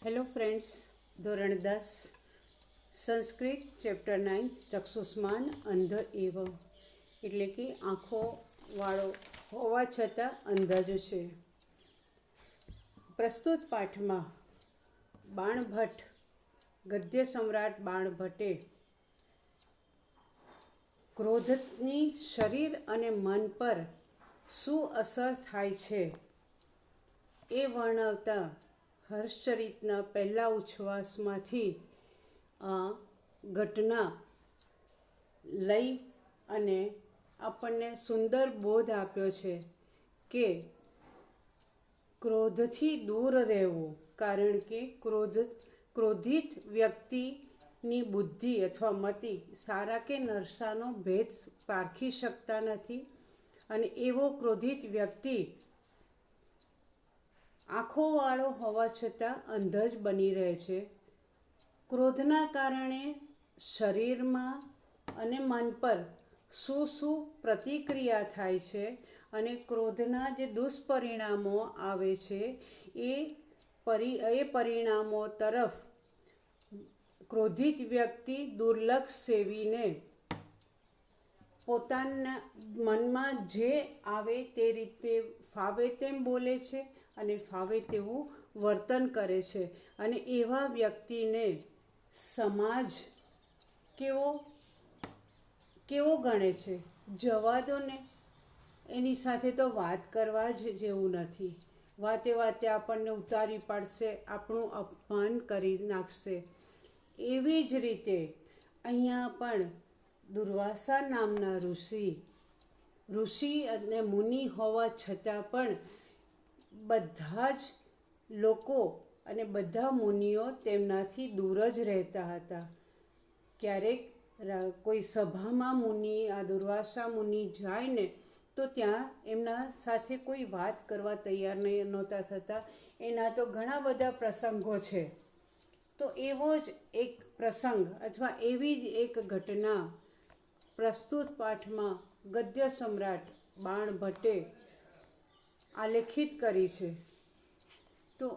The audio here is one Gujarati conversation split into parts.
હેલો ફ્રેન્ડ્સ, ધોરણ 10 સંસ્કૃત ચેપ્ટર 9 ચક્ષુષ્માન અંધ એવ એટલે કે આંખોવાળો હોવા છતાં અંધ જ છે. પ્રસ્તુત પાઠમાં બાણભટ્ટ ગદ્ય સમ્રાટ બાણભટ્ટે ક્રોધની શરીર અને મન પર શું અસર થાય છે એ વર્ણવતા હર્ષચરિતના પહેલા ઉચ્છ્વાસમાંથી આ ઘટના લઈ અને આપણને સુંદર બોધ આપ્યો છે કે ક્રોધથી દૂર રહેવું, કારણ કે ક્રોધિત વ્યક્તિની બુદ્ધિ અથવા મતિ સારા કે નરસાનો ભેદ પારખી શકતા નથી અને એવો ક્રોધિત વ્યક્તિ આંખોવાળો હોવા છતાં અંધ જ બની રહે છે. ક્રોધના કારણે શરીરમાં અને મન પર શું પ્રતિક્રિયા થાય છે અને ક્રોધના જે દુષ્પરિણામો આવે છે એ પરિણામો તરફ ક્રોધિત વ્યક્તિ દુર્લક્ષ સેવીને પોતાના મનમાં જે આવે તે રીતે ફાવે તેમ બોલે છે અને ફાવે તેવું વર્તન કરે છે અને એવા વ્યક્તિને સમાજ કેવો ગણે છે? જવા દો ને, એની સાથે તો વાત કરવા જ જેવું નથી. વાતે વાતે આપણને ઉતારી પાડશે, આપણું અપમાન કરી નાખશે. એવી જ રીતે અહીંયા પણ દુર્વાસા નામના ઋષિ અને મુનિ હોવા છતાં પણ બધા જ લોકો અને બધા મુનિઓ તેમનાથી દૂર જ રહેતા હતા. ક્યારેક કોઈ સભામાં આ દુર્વાસા મુનિ જાય ને તો ત્યાં એમના સાથે કોઈ વાત કરવા તૈયાર નહોતા થતા. એના તો ઘણા બધા પ્રસંગો છે. તો એવો જ એક પ્રસંગ અથવા એવી જ એક ઘટના પ્રસ્તુત પાઠમાં ગદ્ય સમ્રાટ બાણભટ્ટે આલેખિત કરી છે. તો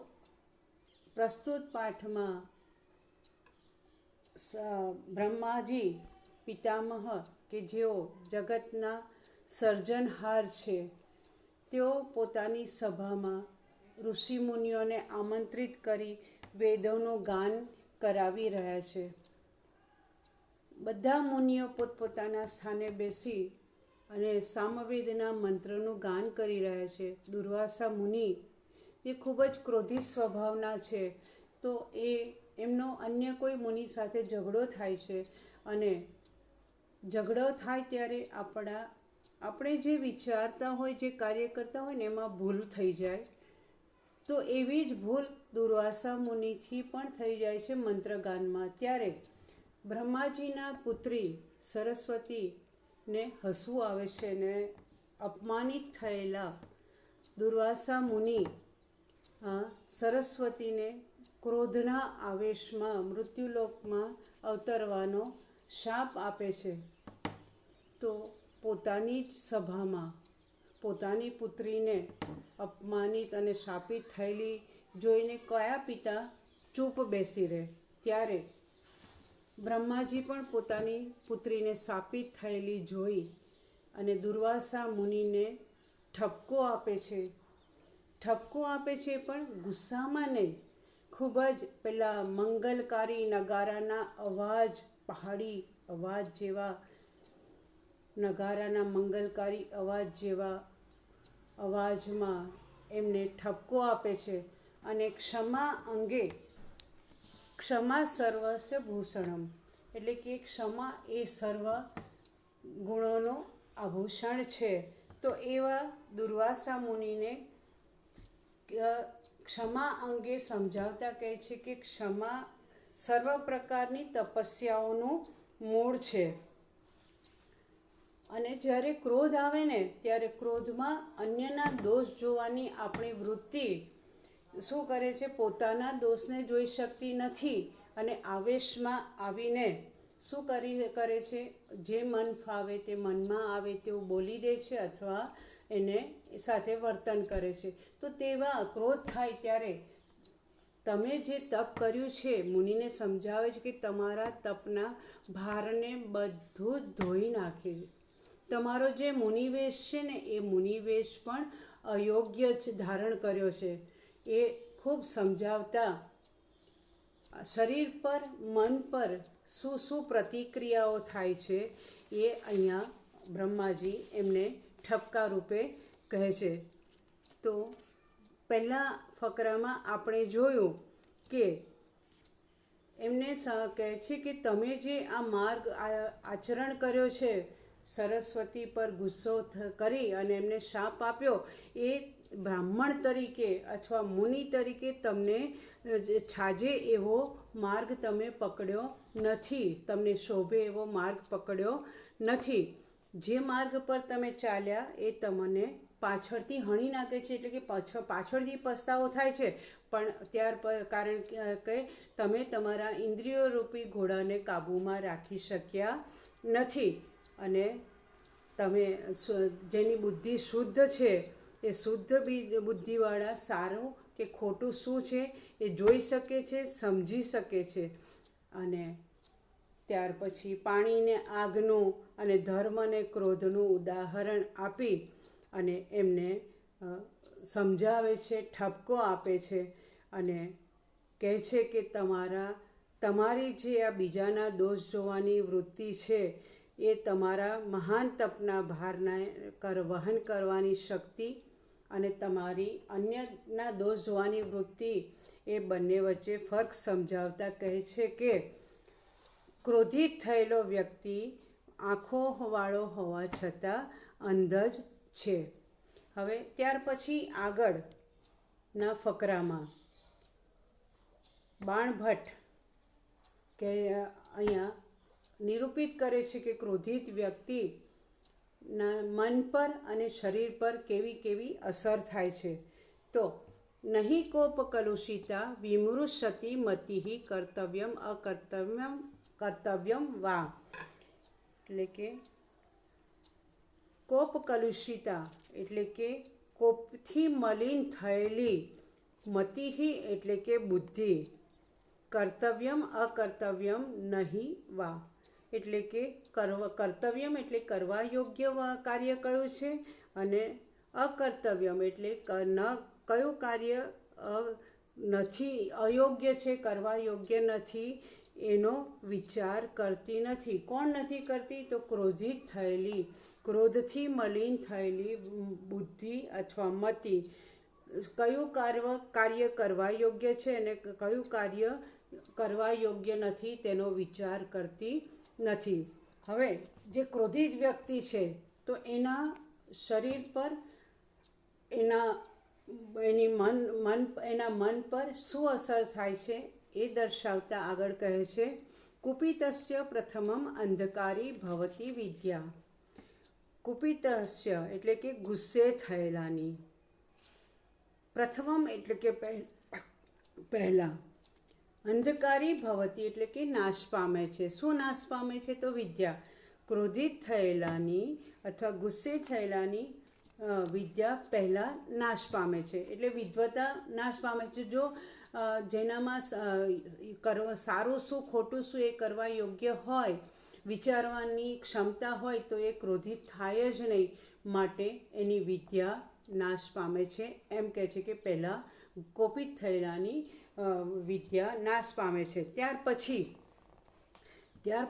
પ્રસ્તુત પાઠમાં બ્રહ્માજી પિતામહ કે જેઓ જગતના સર્જનહાર છે, તેઓ પોતાની સભામાં ઋષિમુનિઓને આમંત્રિત કરી વેદોનું ગાન કરાવી રહ્યા છે. બધા મુનિઓ પોતપોતાના સ્થાને બેસી અને સામવેદના મંત્રનું ગાન કરી રહ્યા છે. દુર્વાસા મુનિ એ ખૂબ જ ક્રોધિત સ્વભાવના છે, તો એમનો અન્ય કોઈ મુનિ સાથે ઝઘડો થાય છે અને ઝઘડો થાય ત્યારે આપણે જે વિચારતા હોય, જે કાર્ય કરતા હોય ને એમાં ભૂલ થઈ જાય. તો એવી જ ભૂલ દુર્વાસા મુનિથી પણ થઈ જાય છે મંત્રગાનમાં. ત્યારે બ્રહ્માજીના પુત્રી સરસ્વતીને હસવું આવે છે ને અપમાનિત થયેલા દુર્વાસા મુનિ સરસ્વતીને ક્રોધના આવેશમાં મૃત્યુલોકમાં અવતરવાનો શાપ આપે છે. તો પોતાની જ સભામાં પોતાની પુત્રીને અપમાનિત અને શાપિત થયેલી જોઈને કયા પિતા ચૂપ બેસી રહે? ત્યારે બ્રહ્માજી પણ પોતાની પુત્રીને શાપિત થયેલી જોઈ અને દુર્વાસા મુનિને ઠપકો આપે છે. ઠપકો આપે છે પણ ગુસ્સામાં નહીં, ખૂબ જ પેલા મંગલકારી નગારાના અવાજ, પહાડી અવાજ જેવા નગારાના મંગલકારી અવાજ જેવા અવાજમાં એમને ઠપકો આપે છે અને ક્ષમા સર્વસ્ય ભૂષણમ એટલે કે ક્ષમા એ સર્વ ગુણોનું આભૂષણ છે. તો એવા દુર્વાસા મુનિને ક્ષમા અંગે સમજાવતા કહે છે કે ક્ષમા સર્વ પ્રકારની તપસ્યાઓનું મૂળ છે. અને જ્યારે ક્રોધ આવે ને ત્યારે ક્રોધમાં અન્યના દોષ જોવાની આપણી વૃત્તિ શું કરે છે? પોતાના દોષને જોઈ શકતી નથી અને આવેશમાં આવીને શું કરે છે? જે મન ફાવે તે મનમાં આવે તેવું બોલી દે છે અથવા એને સાથે વર્તન કરે છે. તો તેવા ક્રોધ થાય ત્યારે તમે જે તપ કર્યું છે, મુનિને સમજાવે છે કે તમારા તપના ભારને બધું જ ધોઈ નાખે છે. તમારો જે મુનિવેશ છે ને, એ મુનિવેશ પણ અયોગ્ય જ ધારણ કર્યો છે. એ ખૂબ સમજાવતા શરીર પર, મન પર શું શું પ્રતિક્રિયાઓ થાય છે, એ અહીંયા બ્રહ્માજી એમને ઠપકા રૂપે કહે છે. તો પહેલાં ફકરામાં આપણે જોયું કે એમને કહે છે કે તમે જે આ માર્ગ આચરણ કર્યો છે, સરસ્વતી પર ગુસ્સો કરી અને એમને શાપ આપ્યો, એ બ્રાહ્મણ તરીકે અથવા મુનિ તરીકે તમને છાજે એવો માર્ગ તમે પકડ્યો નથી, તમને શોભે એવો માર્ગ પકડ્યો નથી. જે માર્ગ પર તમે ચાલ્યા એ તમને પાછળથી હણી નાખે છે, એટલે કે પાછળથી પસ્તાવો થાય છે. પણ કારણ કે તમે તમારા ઇન્દ્રિયો રૂપી ઘોડાને કાબૂમાં રાખી શક્યા નથી, અને તમે જેની બુદ્ધિ શુદ્ધ છે, એ શુદ્ધ બુદ્ધિવાળા સારું કે ખોટું શું છે એ જોઈ શકે છે, સમજી શકે છે. અને ત્યાર પછી પાણીને આગનું અને ધર્મ અને ક્રોધનું ઉદાહરણ આપી અને એમને સમજાવે છે, ઠપકો આપે છે અને કહે છે કે તમારી જે આ બીજાના દોષ જોવાની વૃત્તિ છે, એ તમારા મહાન તપના ભારને વહન કરવાની શક્તિ અને તમારી અન્યના દોષ જોવાની વૃત્તિ, એ બંને વચ્ચે ફર્ક સમજાવતા કહે છે કે ક્રોધિત થયેલો વ્યક્તિ આંખોવાળો હોવા છતાં અંધ જ છે. હવે ત્યાર પછી આગળના ફકરામાં બાણભટ્ટ કે અહીંયા નિરૂપિત કરે છે કે ક્રોધિત વ્યક્તિના મન પર અને શરીર પર કેવી કેવી અસર થાય છે. તો નહીં કોપ કલુષિતા વિમૃશતિ મતિઃ કર્તવ્યમ કર્તવ્યમ વા, એટલે કે કોપ કલુષિતા એટલે કે કોપથી મલિન થયેલી, મતિઃ એટલે કે બુદ્ધિ, કર્તવ્યમ અકર્તવ્યમ નહીં વા, એટલે કે કર્તવ્યમ એટલે કરવા યોગ્ય કાર્ય કયું છે, અને અકર્તવ્યમ એટલે કયું કાર્ય નથી, અયોગ્ય છે, કરવા યોગ્ય નથી, એનો વિચાર કરતી નથી. કોણ નથી કરતી? તો ક્રોધિત થયેલી, ક્રોધથી મલિન થયેલી બુદ્ધિ અથવા મતિ કયું કાર્ય કરવા યોગ્ય છે અને કયું કાર્ય કરવા યોગ્ય નથી તેનો વિચાર કરતી નથી. હવે જે ક્રોધિત વ્યક્તિ છે, તો એના શરીર પર એના મન પર શું અસર થાય છે એ દર્શાવતા આગળ કહે છે કુપિતસ્ય પ્રથમમ અંધકારી ભવતી વિદ્યા. કુપિતસ્ય એટલે કે ગુસ્સે થયેલાની, પ્રથમમ એટલે કે પહેલાં, અંધકારી ભવતી એટલે કે નાશ પામે છે. શું નાશ પામે છે? તો વિદ્યા. ક્રોધિત થયેલાની અથવા ગુસ્સે થયેલાની વિદ્યા પહેલાં નાશ પામે છે, એટલે વિદ્વતા નાશ પામે છે. જો જેનામાં સારું શું ખોટું શું એ કરવા યોગ્ય હોય, વિચારવાની ક્ષમતા હોય, તો એ ક્રોધિત થાય જ નહીં, માટે એની વિદ્યા નાશ પામે છે. એમ કહે છે કે પહેલાં કોપિત થયેલાની વિદ્યા નાશ પામે છે. ત્યાર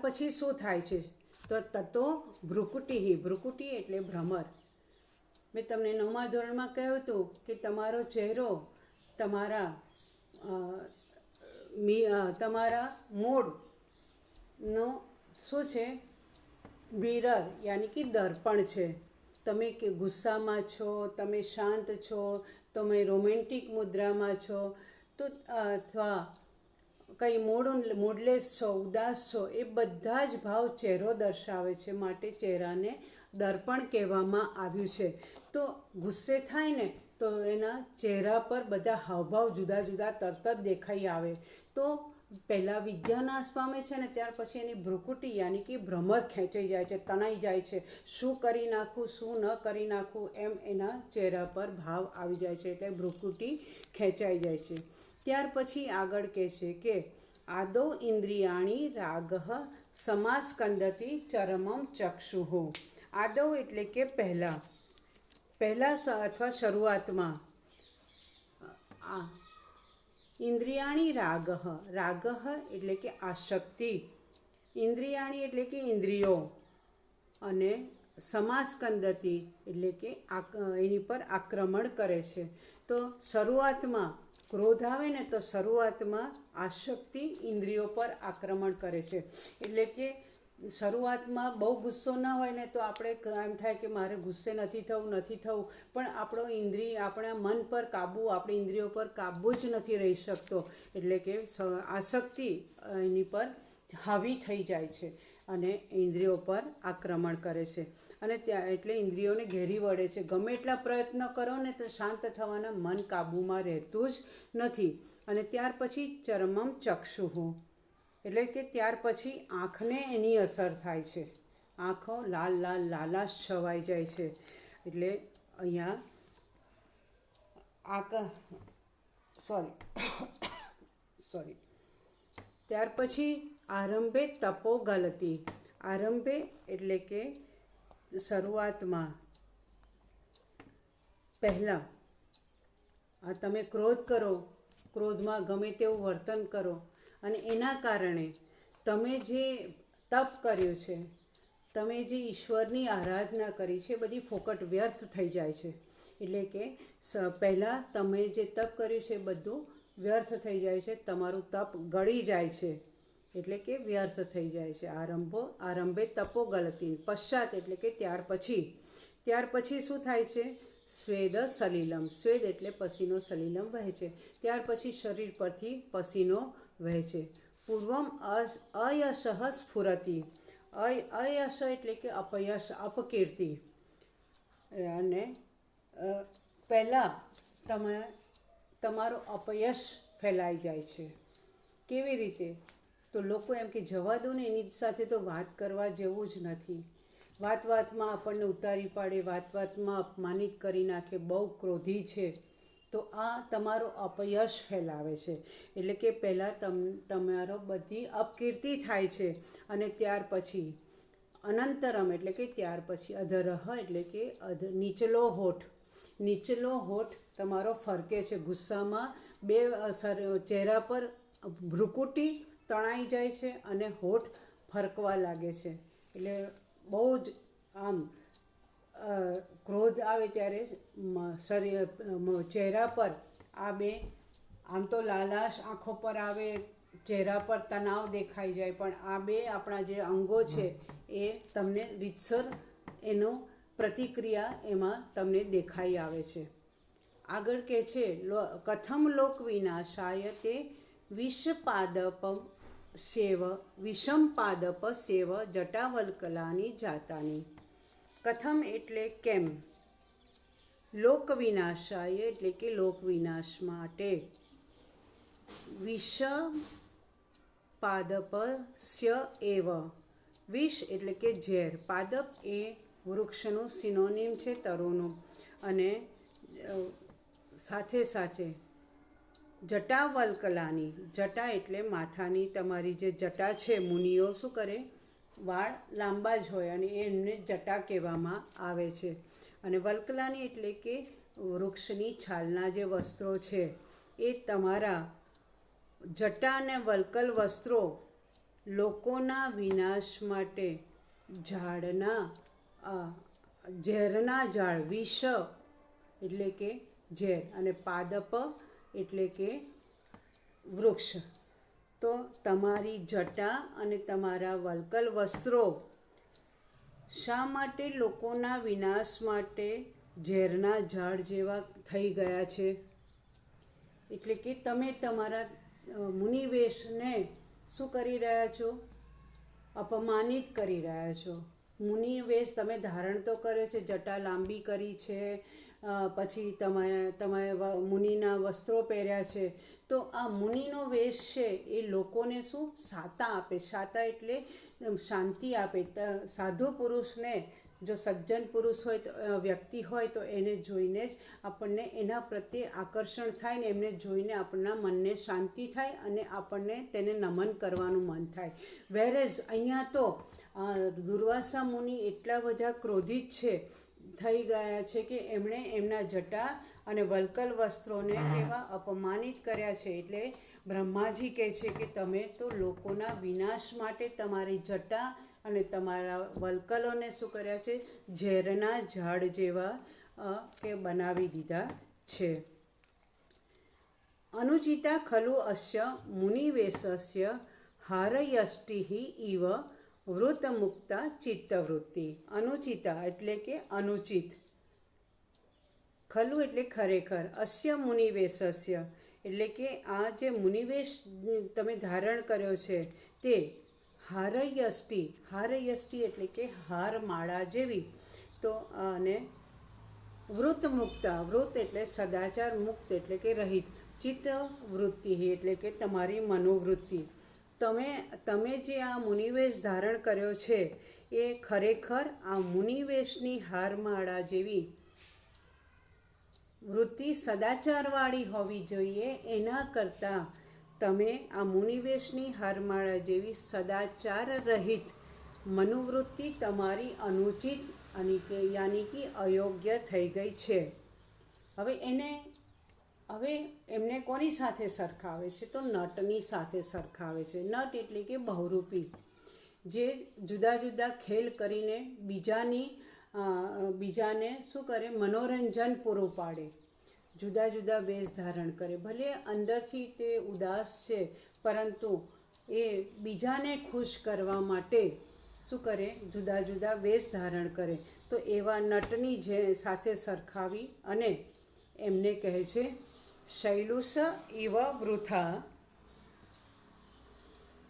પછી શું થાય છે? તો તતો ભ્રુકુટી. ભ્રુકુટી એટલે ભ્રમર. મેં તમને 9મા ધોરણમાં કહ્યું હતું કે તમારો ચહેરો તમારા મૂડનો શું છે? મિરર યાની કે દર્પણ છે. તમે કે ગુસ્સામાં છો, તમે શાંત છો, તમે રોમેન્ટિક મુદ્રામાં છો, તો અથવા કંઈ મૂડલેસ છો, ઉદાસ છો, એ બધા જ ભાવ ચહેરો દર્શાવે છે. માટે ચહેરાને દર્પણ કહેવામાં આવ્યું છે. તો ગુસ્સે થાય ને તો એના ચહેરા પર બધા હાવભાવ જુદા જુદા તરત જ દેખાઈ આવે. તો પહેલાં વિદ્યા નાશ પામે છે ને ત્યાર પછી એની ભ્રુકુટી યાની કે ભ્રમર ખેંચાઈ જાય છે, તણાઈ જાય છે. શું કરી નાખું, શું ન કરી નાખું, એમ એના ચહેરા પર ભાવ આવી જાય છે, એટલે ભ્રુકુટી ખેંચાઈ જાય છે. ત્યાર પછી આગળ કહે છે કે આદૌ ઇન્દ્રિયાણી રાગઃ સમાસ્કંદતી ચરમમ ચક્ષુઃ. આદૌ એટલે કે પહેલાં અથવા શરૂઆતમાં. આ ઇન્દ્રિયાણી રાગઃ એટલે કે આસક્તિ, ઇન્દ્રિયાણી એટલે કે ઇન્દ્રિયો, અને સમાસ્કંદતી એટલે કે એની પર આક્રમણ કરે છે. તો શરૂઆતમાં ક્રોધ આવે ને તો શરૂઆતમાં આસક્તિ ઇન્દ્રિયો પર આક્રમણ કરે છે. એટલે કે શરૂઆતમાં બહુ ગુસ્સો ન હોય ને તો આપણે એમ થાય કે મારે ગુસ્સે નથી થવું, પણ આપણા મન પર કાબૂ, આપણી ઇન્દ્રિયો પર કાબૂ જ નથી રહી શકતો. એટલે કે આસક્તિ એની પર હાવી થઈ જાય છે અને ઇન્દ્રિયો પર આક્રમણ કરે છે. અને એટલે ઇન્દ્રિયોને ઘેરી વળે છે. ગમે એટલા પ્રયત્ન કરો ને તો શાંત થવાના મન કાબૂમાં રહેતું જ નથી. અને ત્યાર પછી ચરમમ ચક્ષુઃ એટલે કે ત્યાર પછી આંખને એની અસર થાય છે. આંખો લાલાશ છવાઈ જાય છે. એટલે અહીંયા સોરી ત્યાર પછી આરંભે તપો ગલતી. આરંભે એટલે કે શરૂઆતમાં, પહેલાં તમે ક્રોધ કરો, ક્રોધમાં ગમે તેવું વર્તન કરો અને એના કારણે તમે જે તપ કર્યું છે, તમે જે ઈશ્વરની આરાધના કરી છે, બધી ફોકટ વ્યર્થ થઈ જાય છે. એટલે કે પહેલાં તમે જે તપ કર્યું છે બધું વ્યર્થ થઈ જાય છે, તમારું તપ ગળી જાય છે, એટલે કે વ્યર્થ થઈ જાય છે. આરંભે તપો ગલતી. પશ્ચાત એટલે કે ત્યાર પછી શું થાય છે? સ્વેદ સલિલમ. સ્વેદ એટલે પસીનો, સલિલમ વહે છે. ત્યાર પછી શરીર પરથી પસીનો વહે છે. પૂર્વમ અયશ સ્ફુરતી. અયશ એટલે કે અપયશ, અપકીર્તિ. અને પહેલાં તમારો અપયશ ફેલાઈ જાય છે. કેવી રીતે? તો લોકો એમ કે જવા દો ને, એની સાથે તો વાત કરવા જેવું જ નથી. વાતમાં આપણને ઉતારી પાડે, વાતમાં અપમાનિત કરી નાખે, બહુ ક્રોધી છે. તો આ તમારો અપયશ ફેલાવે છે. એટલે કે પહેલાં તમારો બધી અપકીર્તિ થાય છે. અને ત્યાર પછી અનંતરમ એટલે કે ત્યાર પછી અધરહ એટલે કે નીચલો હોઠ તમારો ફરકે છે. ગુસ્સામાં ચહેરા પર ભ્રુકુટી તણાઈ જાય છે અને હોઠ ફરકવા લાગે છે. એટલે બહુ જ ક્રોધ આવે ત્યારે ચહેરા પર આમ તો લાલાશ આંખો પર આવે, ચહેરા પર તણાવ દેખાઈ જાય, પણ આપણા જે અંગો છે એ તમને રીતસર એનો પ્રતિક્રિયા એમાં તમને દેખાઈ આવે છે. આગળ કહે છે કથમ લોક વિનાશાય તે વિષમ પાદપ સેવ જટાવલ્કલાની જાતાની. કથમ એટલે કેમ, લોક વિનાશાય એટલે કે લોક વિનાશ માટે, વિષમ પાદપસ્ય એવ. વિષ એટલે કે ઝેર, પાદપ એ વૃક્ષનું સિનોનિમ છે, તરુનું. અને સાથે જટાવલ્કલાની, જટા એટલે માથાની તમારી જે જટા છે, મુનિઓ શું કરે, વાળ લાંબા જ હોય અને એમને જટા કહેવામાં આવે છે. અને વલ્કલાની એટલે કે વૃક્ષની છાલના જે વસ્ત્રો છે એ તમારા જટા અને વલ્કલ વસ્ત્રો લોકોના વિનાશ માટે ઝેરના ઝાડ, વિષ એટલે કે ઝેર, અને પાદપ એટલે કે વૃક્ષ. તો તમારી જટા અને તમારા વલ્કલ વસ્ત્રો શા માટે લોકોના વિનાશ માટે ઝેરના ઝાડ જેવા થઈ ગયા છે? એટલે કે તમે તમારા મુનિવેશને શું કરી રહ્યા છો? અપમાનિત કરી રહ્યા છો. મુનિવેશ તમે ધારણ તો કર્યો છે, જટા લાંબી કરી છે, પછી તમે મુનિના વસ્ત્રો પહેર્યા છે. તો આ મુનિનો વેશ છે એ લોકોને શું શાતા આપે. શાતા એટલે શાંતિ આપે. સાધુ પુરુષને જો સજ્જન પુરુષ હોય તો વ્યક્તિ હોય તો એને જોઈને જ આપણને એના પ્રત્યે આકર્ષણ થાય ને એમને જોઈને આપણા મનને શાંતિ થાય અને આપણને તેને નમન કરવાનું મન થાય. વેરેઝ અહીંયા તો દુર્વાસા મુનિ એટલા બધા ક્રોધિત થઈ ગયા છે કે એમણે એમના જટા અને વલ્કલ વસ્ત્રોને કેવા અપમાનિત કર્યા છે. એટલે બ્રહ્માજી કહે છે કે તમે તો લોકોના વિનાશ માટે તમારી જટા અને તમારા વલ્કલોને શું કર્યા છે, ઝેરના ઝાડ જેવા કે બનાવી દીધા છે. અનુચિતા ખલુ અસ્ય મુનિવેશસ્ય હારયષ્ટિ ઇવ વૃતમુક્તા ચિત્તવૃત્તિ. અનુચિતા એટલે કે અનુચિત, ખલુ એટલે ખરેખર, અસ્ય મુનિવેશસ્ય એટલે કે આ જે મુનિવેશ તમે ધારણ કર્યો છે તે હારયષ્ટિ, હારયષ્ટિ એટલે કે હારમાળા જેવી, તો અને વૃત મુક્તા, વૃત એટલે સદાચાર, મુક્ત એટલે કે રહિત, ચિત્ત વૃત્તિ એટલે કે તમારી મનોવૃત્તિ. તમે જે આ મુનિવેશ ધારણ કર્યો છે એ ખરેખર આ મુનિવેશની હારમાળા જેવી વૃત્તિ સદાચારવાળી હોવી જોઈએ. એના કરતાં તમે આ મુનિવેશની હારમાળા જેવી સદાચાર રહિત મનોવૃત્તિ તમારી અનુચિત યાની કે અયોગ્ય થઈ ગઈ છે. હવે એમને કોની સાથે સરખાવે છે, તો નટની સાથે સરખાવે છે. નટ એટલે કે બહુરૂપી, જે જુદા જુદા ખેલ કરીને બીજાને શું કરે, મનોરંજન પૂરું પાડે, જુદા જુદા વેશ ધારણ કરે. ભલે અંદરથી તે ઉદાસ છે પરંતુ એ બીજાને ખુશ કરવા માટે શું કરે, જુદા જુદા વેશ ધારણ કરે. તો એવા નટની સાથે સરખાવી અને એમને કહે છે શૈલુષ ઇવ વૃથા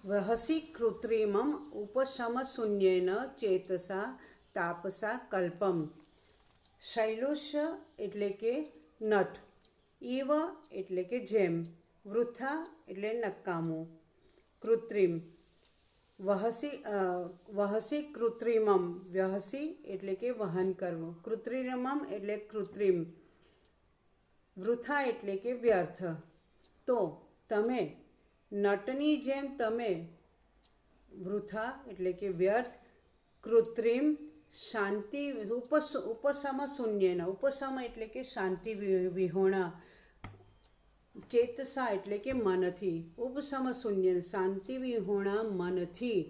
વહસી કૃત્રિમમ ઉપશમ શૂન્યેન ચેતસા તાપસા કલ્પમ. શૈલુષ એટલે કે નટ, ઇવ એટલે કે જેમ, વૃથા એટલે નકામું, કૃત્રિમ, વહસી કૃત્રિમમ, વહસી એટલે કે વહન કરવું, કૃત્રિમમ એટલે કૃત્રિમ, વૃથા એટલે કે વ્યર્થ. તો તમે નટની જેમ તમે વૃથા એટલે કે વ્યર્થ, કૃત્રિમ, શાંતિ ઉપશમ શૂન્યના, ઉપશમ એટલે કે શાંતિ વિહોણા, ચેતસા એટલે કે મનથી, ઉપશમ શૂન્ય શાંતિ વિહોણા મનથી,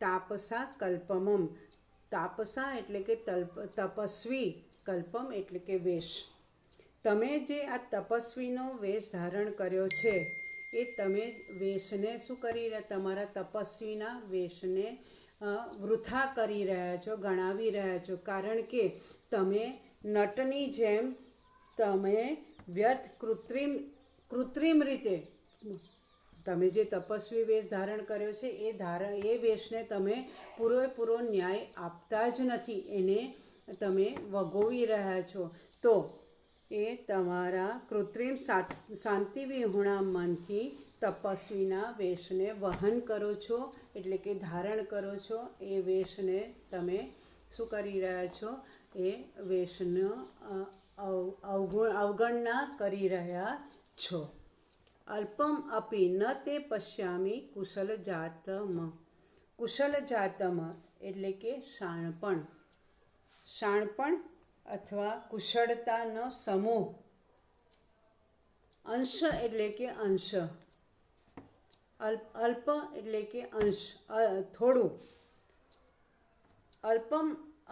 તાપસા કલ્પમમ, તાપસા એટલે કે તપસ્વી, કલ્પમ એટલે કે વેશ. તમે જે આ તપસ્વીનો વેશ ધારણ કર્યો છે એ તમે વેશને શું કરી રહ્યા, તમારા તપસ્વીના વેશને વૃથા કરી રહ્યા છો, ગણાવી રહ્યા છો. કારણ કે તમે નટની જેમ તમે વ્યર્થ કૃત્રિમ રીતે તમે જે તપસ્વી વેશ ધારણ કર્યો છે એ વેશને તમે પૂરેપૂરો ન્યાય આપતા જ નથી, એને તમે વગોવી રહ્યા છો. તો એ તમારા કૃત્રિમ શાંતિ વિહોણા મનથી તપસ્વીના વેશને વહન કરો છો, એટલે કે ધારણ કરો છો. એ વેશને તમે શું કરી રહ્યા છો, એ વેશનો અવગણના કરી રહ્યા છો. અલ્પમ અપી ન તે પશ્યામી કુશલ જાતમ એટલે કે શાણપણ, શાણપણ અથવા કુશળતાનો સમૂહ. અંશ એટલે કે અંશ, અલ્પ એટલે કે અંશ, થોડું. અલ્પમ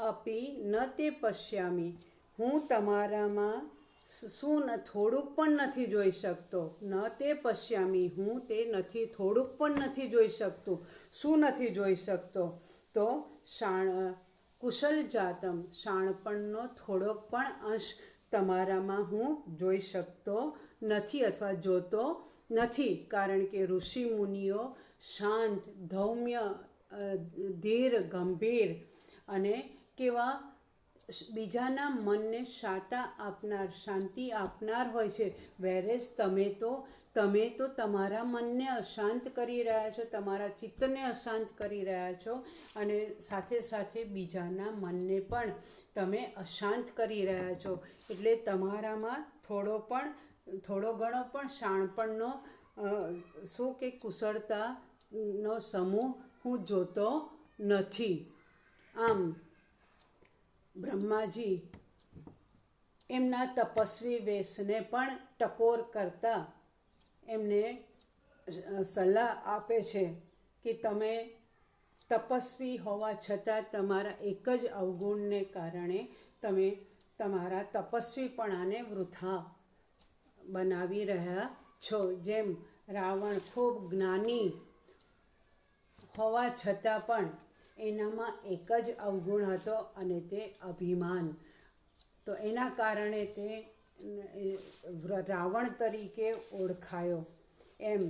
અપી ન તે પશ્યામી, હું તમારામાં શું થોડુંક પણ નથી જોઈ શકતો. ન તે પશ્યામી, હું તે નથી, થોડુંક પણ નથી જોઈ શકતું. શું નથી જોઈ શકતો, તો કુશલ જાતમ, શાણપણનો થોડોક પણ અંશ તમારામાં હું જોઈ શકતો નથી અથવા જોતો નથી. કારણ કે ઋષિ મુનિઓ શાંત, ધૌમ્ય, ધીર, ગંભીર અને કેવા બીજાના મનને શાંતિ આપનાર હોય છે. વેરેઝ તમે તો તમે તો તમારા મનને અશાંત કરી રહ્યા છો, તમારા ચિત્તને અશાંત કરી રહ્યા છો, અને સાથે સાથે બીજાના મનને પણ તમે અશાંત કરી રહ્યા છો. એટલે તમારામાં થોડો ઘણો પણ શાણપણનો શું કે કુશળતાનો સમૂહ હું જોતો નથી. આમ બ્રહ્માજી એમના તપસ્વી વેશને પણ ટકોર કરતા એમને સલાહ આપે છે કે તમે તપસ્વી હોવા છતાં તમારા એક જ અવગુણને કારણે તમે તમારા તપસ્વીપણાને વૃથા બનાવી રહ્યા છો. જેમ રાવણ ખૂબ જ્ઞાની હોવા છતાં પણ એનામાં એક જ અવગુણ હતો, અને તે અભિમાન. તો એના કારણે તે રાવણ તરીકે ઓળખાયો. એમ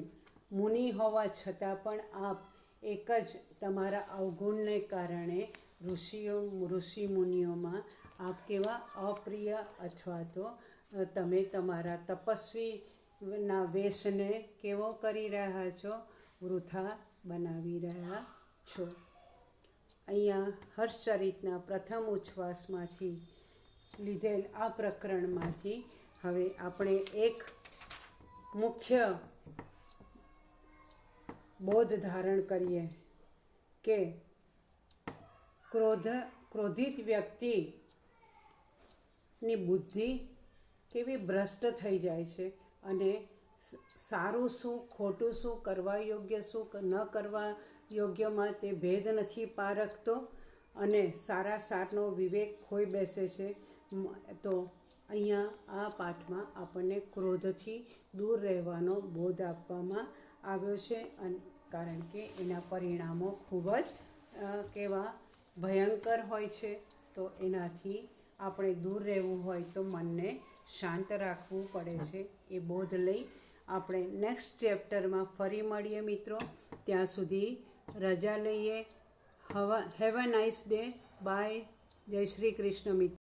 મુનિ હોવા છતાં પણ આપ એક જ તમારા અવગુણને કારણે ઋષિ મુનિઓમાં આપ કેવા અપ્રિય અથવા તો તમે તમારા તપસ્વીના વેશને કેવો કરી રહ્યા છો? વૃથા બનાવી રહ્યા છો. અહીંયા હર્ષચરિતના પ્રથમ ઉચ્છ્વાસમાંથી લીધેલ આ પ્રકરણમાંથી હવે આપણે એક મુખ્ય બોધ ધારણ કરીએ કે ક્રોધિત વ્યક્તિની બુદ્ધિ કેવી ભ્રષ્ટ થઈ જાય છે, અને સારું શું ખોટું શું, કરવા યોગ્ય શું ન કરવા યોગ્યમાં તે ભેદ નથી પારખતો, અને સારા સારનો વિવેક ખોઈ બેસે છે. તો અહીંયા આ પાઠમાં આપણને ક્રોધથી દૂર રહેવાનો બોધ આપવામાં આવ્યો છે, અને કારણ કે એના પરિણામો ખૂબ જ કેવા ભયંકર હોય છે. તો એનાથી આપણે દૂર રહેવું હોય તો મનને શાંત રાખવું પડે છે. એ બોધ લઈ આપણે નેક્સ્ટ ચેપ્ટરમાં ફરી મળીએ મિત્રો. ત્યાં સુધી રજા લઈએ. Have a nice day. Bye. જય શ્રી કૃષ્ણ મિત્રો.